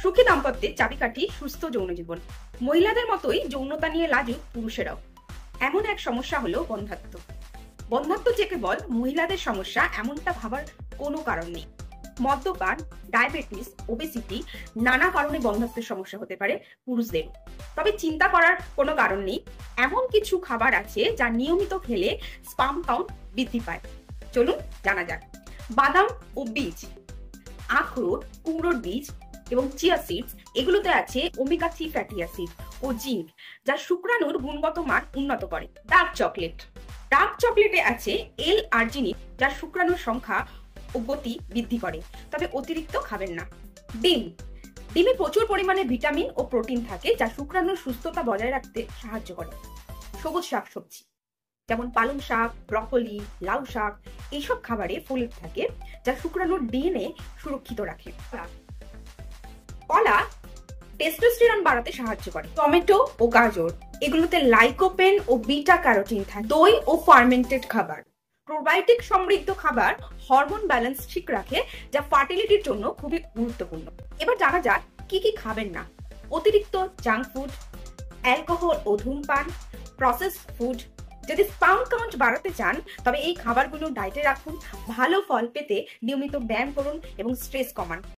সুখী দাম্পত্যের চাবিকাঠি সুস্থ যৌন জীবন। মহিলাদের মতোই যৌনতা নিয়ে লাজুক পুরুষেরাও। এমন এক সমস্যা হলো বন্ধ্যাত্ব। বন্ধ্যাত্ব যে কেবল মহিলাদের সমস্যা এমনটা ভাবার কোনো কারণ নেই। মদ্যপান, ডায়াবেটিস, ওবেসিটি নানা কারণে বন্ধ্যাত্বের সমস্যা হতে পারে পুরুষদের। তবে চিন্তা করার কোনো কারণ নেই, এমন কিছু খাবার আছে যা নিয়মিত খেলে স্পার্ম কাউন্ট বৃদ্ধি পায়। চলুন জানা যাক। বাদাম ও বীজ, আখরোট, কুমড়োর বীজ এবং চিয়া সিডস, এগুলোতে আছে ওমেগা 3 ফ্যাটি অ্যাসিড ও জিঙ্ক, যা শুক্রাণুর গুণগত মান উন্নত করে। ডার্ক চকলেটে আছে এল আর্জিনিন, যা শুক্রাণুর সংখ্যা ও গতি বৃদ্ধি করে, তবে অতিরিক্ত খাবেন না। ডিমে প্রচুর পরিমাণে ভিটামিন ও প্রোটিন থাকে, যা শুক্রাণুর সুস্থতা বজায় রাখতে সাহায্য করে। সবুজ শাকসবজি যেমন পালং শাক, ব্রকলি, লাউ শাক, এইসব খাবারে ফোলেট থাকে, যা শুক্রাণুর ডিএনএ সুরক্ষিত রাখে। কলা টেস্টোস্টেরন বাড়াতে সাহায্য করে। টমেটো ও গাজর, এগুলোতে লাইকোপেন ও বিটা ক্যারোটিন থাকে। দই ও ফার্মেন্টেড খাবার, প্রোবায়োটিক সমৃদ্ধ খাবার হরমোন ব্যালেন্স ঠিক রাখে, যা ফার্টিলিটির জন্য খুবই গুরুত্বপূর্ণ। এবার জানা যাক কি কি খাবেন না। অতিরিক্ত জাঙ্ক ফুড, অ্যালকোহল ও ধূমপান, প্রসেসড ফুড। যদি স্পার্ম কাউন্ট বাড়াতে চান তবে এই খাবারগুলো ডায়েটে রাখুন। ভালো ফল পেতে নিয়মিত ব্যায়াম করুন এবং স্ট্রেস কমান।